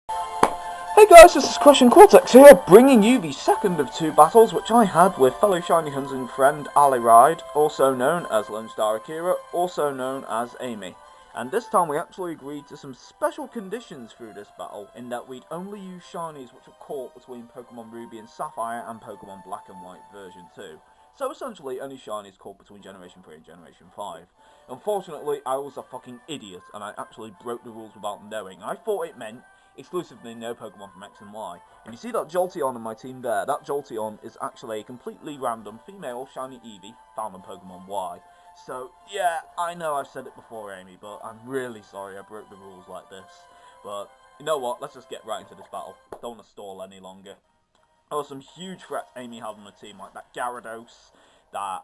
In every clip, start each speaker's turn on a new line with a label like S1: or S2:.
S1: Hey guys, this is crashandcortex here, bringing you the second of two battles which I had with fellow Shiny Hunting friend Arylide, also known as LoneStarAkira, also known as Amy. And this time we actually agreed to some special conditions through this battle, in that we'd only use Shinies which were caught between Pokemon Ruby and Sapphire and Pokemon Black and White version 2. So essentially, only Shinies caught between Generation 3 and Generation 5. Unfortunately, I was a fucking idiot, and I actually broke the rules without knowing. I thought it meant exclusively no Pokemon from X and Y. And you see that Jolteon on my team there? That Jolteon is actually a completely random female shiny Eevee found on Pokemon Y. So, yeah, I know I've said it before, Amy, but I'm really sorry I broke the rules like this. But, you know what, let's just get right into this battle. Don't want to stall any longer. There were some huge threats Amy had on the team, like that Gyarados, that,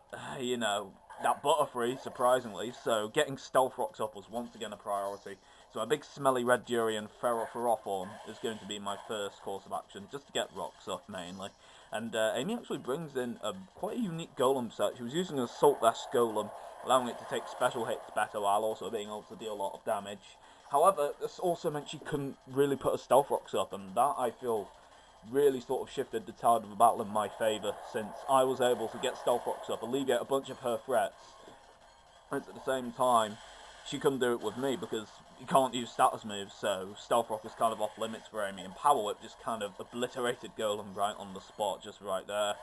S1: that Butterfree, surprisingly. So getting Stealth Rocks up was once again a priority. So a big smelly red Durian Ferrothorn is going to be my first course of action, just to get rocks up mainly. And Amy actually brings in quite a unique Golem set. She was using an Assault Vest Golem, allowing it to take special hits better while also being able to deal a lot of damage. However, this also meant she couldn't really put her Stealth Rocks up, and that, I feel, really sort of shifted the tide of the battle in my favour, since I was able to get Stealth Rocks up, alleviate a bunch of her threats, and at the same time, she couldn't do it with me because you can't use status moves, so Stealth Rock was kind of off limits for Amy, and Power Whip just kind of obliterated Golem right on the spot, just right there.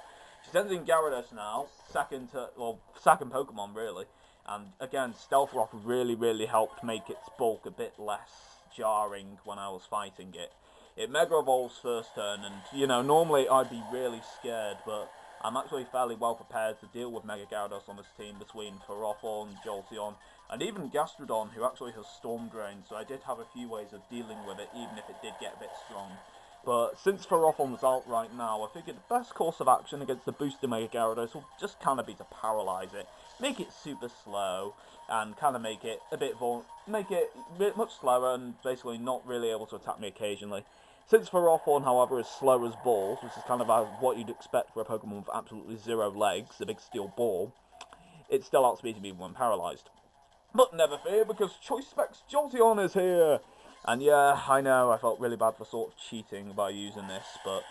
S1: She sends in Gyarados now, second Pokemon really, and again, Stealth Rock really helped make its bulk a bit less jarring when I was fighting it. It Mega Evolves first turn, and normally I'd be really scared, but I'm actually fairly well prepared to deal with Mega Gyarados on this team between Ferrothorn, Jolteon, and even Gastrodon, who actually has Storm Drain, so I did have a few ways of dealing with it, even if it did get a bit strong. But since Ferrothorn's out right now, I figured the best course of action against the boosted Mega Gyarados will just kind of be to paralyze it, make it super slow, and kind of make it a bit much slower and basically not really able to attack me occasionally. Since Ferrothorn, however, is slow as balls, which is kind of what you'd expect for a Pokemon with absolutely zero legs, a big steel ball, it still outspeeds me when paralysed. But never fear, because Choice Specs Jolteon is here! And yeah, I know, I felt really bad for sort of cheating by using this, but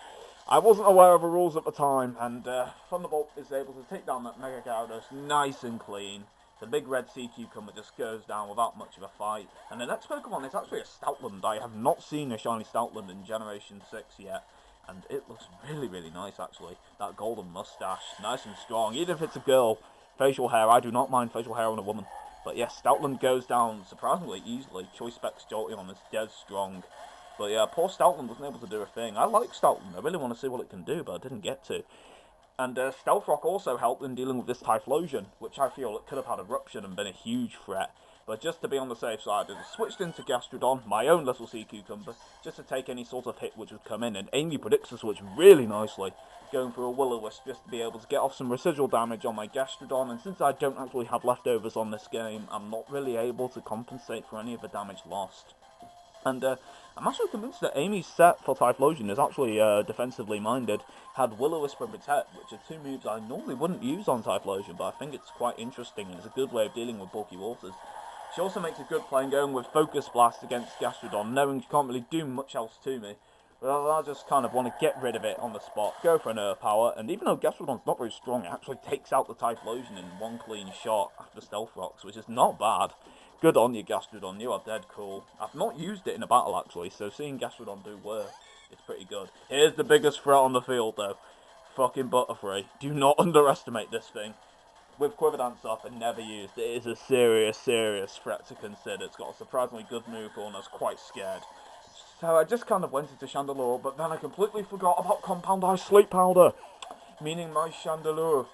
S1: I wasn't aware of the rules at the time, and Thunderbolt is able to take down that Mega Gyarados nice and clean. The big red sea cucumber just goes down without much of a fight. And the next Pokemon is actually a Stoutland. I have not seen a shiny Stoutland in Generation 6 yet, and it looks really nice actually. That golden mustache, nice and strong. Even if it's a girl, facial hair, I do not mind facial hair on a woman. But yes, Stoutland goes down surprisingly easily. Choice Specs Jolteon is dead strong. But yeah, poor Stoutland wasn't able to do a thing. I like Stoutland, I really want to see what it can do, but I didn't get to. And Stealth Rock also helped in dealing with this Typhlosion, which I feel it could have had Eruption and been a huge threat. But just to be on the safe side, I switched into Gastrodon, my own little sea cucumber, just to take any sort of hit which would come in, and Amy predicts the switch really nicely, going for a Will-O-Wisp just to be able to get off some residual damage on my Gastrodon, and since I don't actually have leftovers on this game, I'm not really able to compensate for any of the damage lost. And I'm actually convinced that Amy's set for Typhlosion is actually defensively minded. Had Will-O-Wisp and Protect, which are two moves I normally wouldn't use on Typhlosion, but I think it's quite interesting and it's a good way of dealing with bulky waters. She also makes a good play in going with Focus Blast against Gastrodon, knowing she can't really do much else to me. But I just kind of want to get rid of it on the spot, go for an Earth Power, and even though Gastrodon's not very strong, it actually takes out the Typhlosion in one clean shot after Stealth Rocks, which is not bad. Good on you, Gastrodon, you are dead cool. I've not used it in a battle actually, so seeing Gastrodon do work is pretty good. Here's the biggest threat on the field though. Fucking Butterfree. Do not underestimate this thing. With Quiver Dance up and never used, it is a serious threat to consider. It's got a surprisingly good move and I was quite scared. So I just kind of went into Chandelure, but then I completely forgot about Compound Ice Sleep Powder. Meaning my Chandelure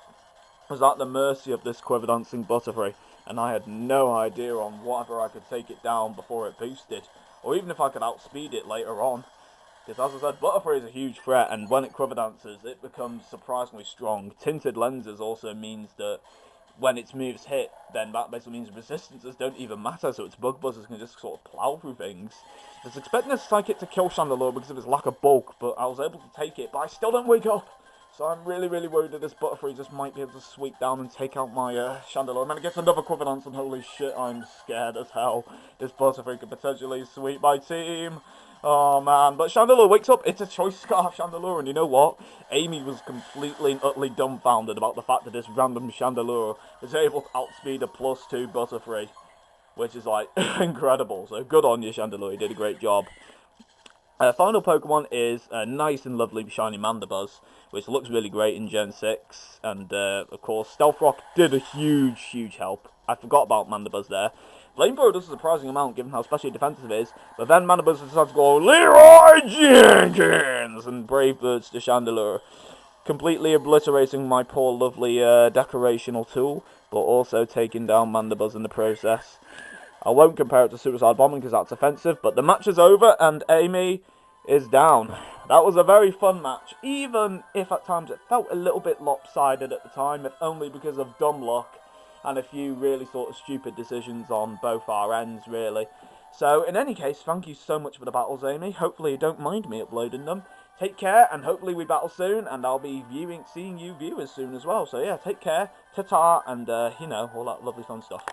S1: was at the mercy of this Quiver Dancing Butterfree, and I had no idea on whether I could take it down before it boosted, or even if I could outspeed it later on. Because as I said, Butterfree is a huge threat, and when it Quiver Dances, it becomes surprisingly strong. Tinted Lenses also means that when its moves hit, then that basically means resistances don't even matter, so its Bug Buzzers can just sort of plow through things. I was expecting a Psychic to kill Chandelure because of its lack of bulk, but I was able to take it, but I still don't wake up. So I'm really worried that this Butterfree just might be able to sweep down and take out my Chandelure. And then it gets another Quiver Dance, and holy shit, I'm scared as hell. This Butterfree could potentially sweep my team. Oh man, but Chandelure wakes up, it's a choice scarf Chandelure, and you know what? Amy was completely and utterly dumbfounded about the fact that this random Chandelure is able to outspeed a +2 Butterfree, which is like incredible. So good on you, Chandelure, you did a great job. Final Pokemon is a nice and lovely shiny Mandibuzz, which looks really great in Gen 6, and of course Stealth Rock did a huge help. I forgot about Mandibuzz there. Flamethrower does a surprising amount given how especially defensive it is, but then Mandibuzz decides to go Leroy Jenkins and Brave Birds to Chandelure, completely obliterating my poor lovely decorational tool, but also taking down Mandibuzz in the process. I won't compare it to Suicide Bombing because that's offensive, but the match is over and Amy is down. That was a very fun match, even if at times it felt a little bit lopsided at the time, if only because of dumb luck and a few really sort of stupid decisions on both our ends, really. So, in any case, thank you so much for the battles, Amy. Hopefully you don't mind me uploading them. Take care, and hopefully we battle soon, and I'll be seeing you viewers soon as well. So yeah, take care, ta-ta, and, you know, all that lovely fun stuff.